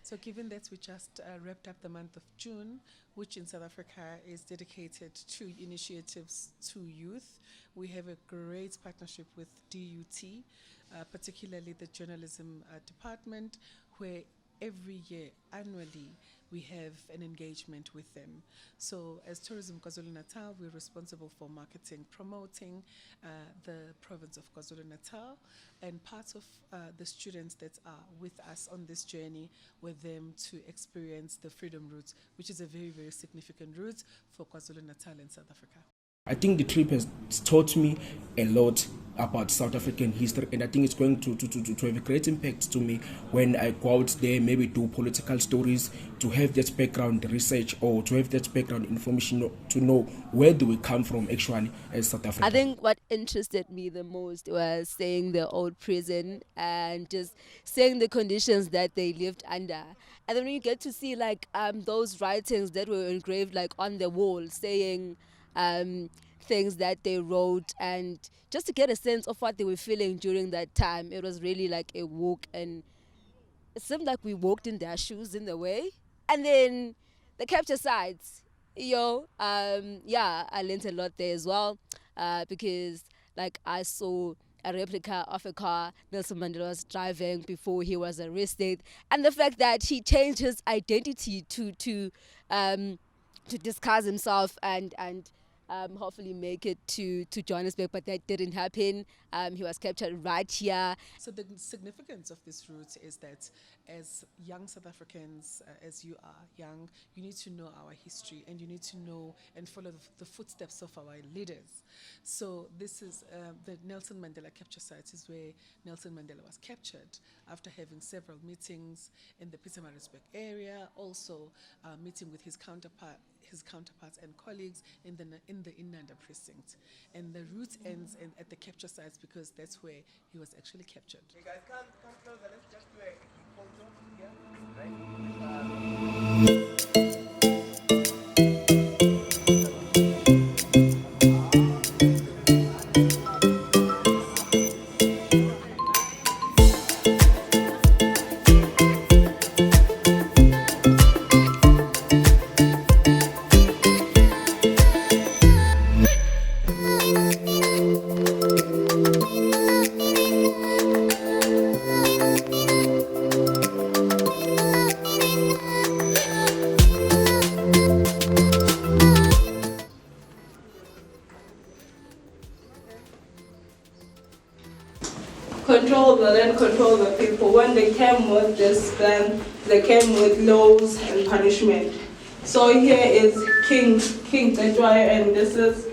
So, given that we just wrapped up the month of June, which in South Africa is dedicated to initiatives to youth, we have a great partnership with DUT, particularly the journalism department, where every year, annually, we have an engagement with them. So, as Tourism KwaZulu Natal, we're responsible for marketing, promoting the province of KwaZulu Natal, and part of the students that are with us on this journey were them to experience the Freedom Route, which is a very, very significant route for KwaZulu Natal and South Africa. I think the trip has taught me a lot about South African history, and I think it's going to have a great impact to me when I go out there, maybe do political stories, to have that background research or to have that background information to know where do we come from actually as South Africa. I think what interested me the most was seeing the old prison and just seeing the conditions that they lived under. And then when you get to see like those writings that were engraved like on the wall saying things that they wrote, and just to get a sense of what they were feeling during that time, it was really like a walk, and it seemed like we walked in their shoes in a way. And then the capture sites, I learned a lot there as well, because like I saw a replica of a car Nelson Mandela was driving before he was arrested, and the fact that he changed his identity to disguise himself and hopefully make it to Johannesburg, but that didn't happen. He was captured right here. So the significance of this route is that as young South Africans, as you are young, you need to know our history and you need to know and follow the footsteps of our leaders. So this is the Nelson Mandela capture site is where Nelson Mandela was captured after having several meetings in the Pietermaritzburg area, also meeting with his counterparts and colleagues in the Inanda precinct. And the route ends at the capture sites because that's where he was actually captured. Hey guys, come closer. Let's just do a photo here, Control the land, control the people. When they came with this plan, they came with laws and punishment. So here is King Cetshwayo, and this is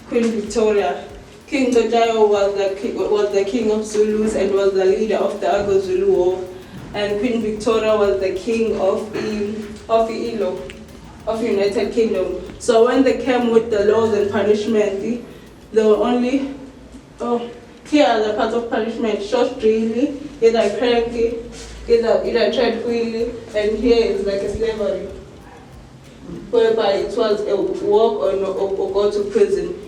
Queen Victoria. King Cetshwayo was the king of Zulus and was the leader of the Agro Zulu War, and Queen Victoria was the king of Ilo, of United Kingdom. So when they came with the laws and punishment, they were only here are the parts of punishment: short really, either cranky, either tread wheelie, and here is like a slavery, whereby it was a walk or go to prison.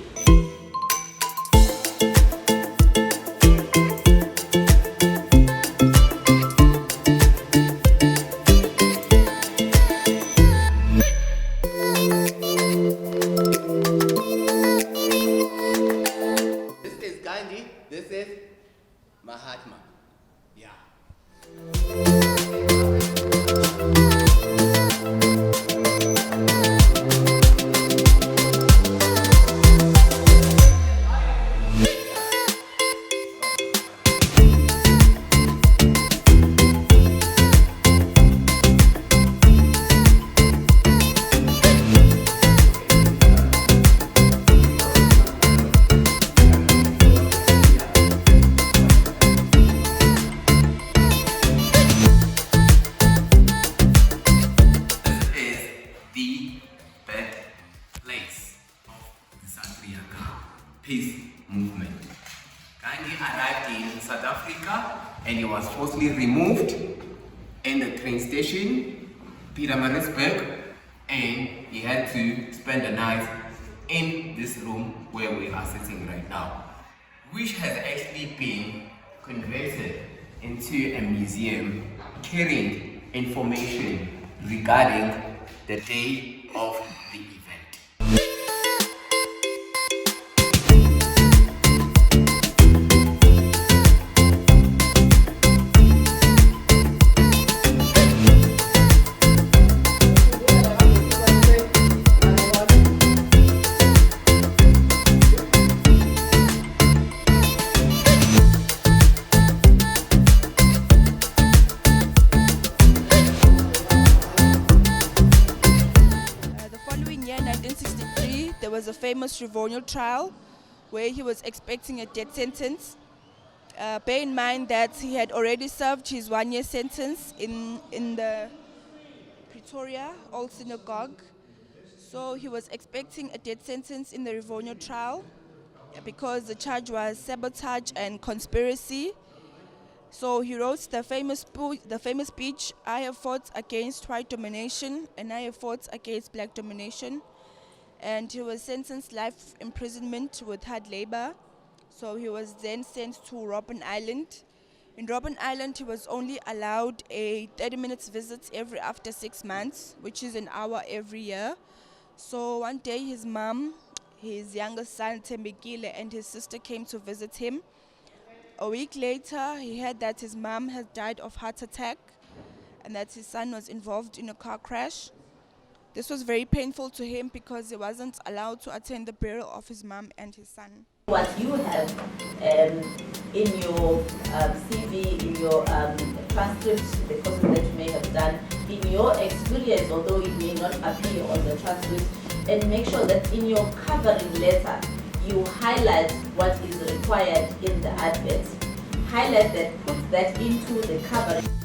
This is Mahatma. Yeah. Peace movement. Gandhi arrived in South Africa and he was forcibly removed in the train station, Pietermaritzburg, and he had to spend the night in this room where we are sitting right now, which has actually been converted into a museum carrying information regarding the day of the event. There was a famous Rivonia trial where he was expecting a death sentence. Bear in mind that he had already served his 1-year sentence in the Pretoria Old Synagogue. So he was expecting a death sentence in the Rivonia trial because the charge was sabotage and conspiracy. So he wrote the famous speech, "I have fought against white domination and I have fought against black domination." And he was sentenced life imprisonment with hard labor. So he was then sent to Robben Island. In Robben Island, he was only allowed a 30-minute visit after 6 months, which is an hour every year. So one day his mom, his youngest son Tembekile, and his sister came to visit him. A week later, he heard that his mom had died of heart attack and that his son was involved in a car crash. This was very painful to him because he wasn't allowed to attend the burial of his mom and his son. What you have in your CV, in your transcript, the courses that you may have done, in your experience, although it may not appear on the transcript, and make sure that in your covering letter, you highlight what is required in the advert. Highlight that, put that into the covering.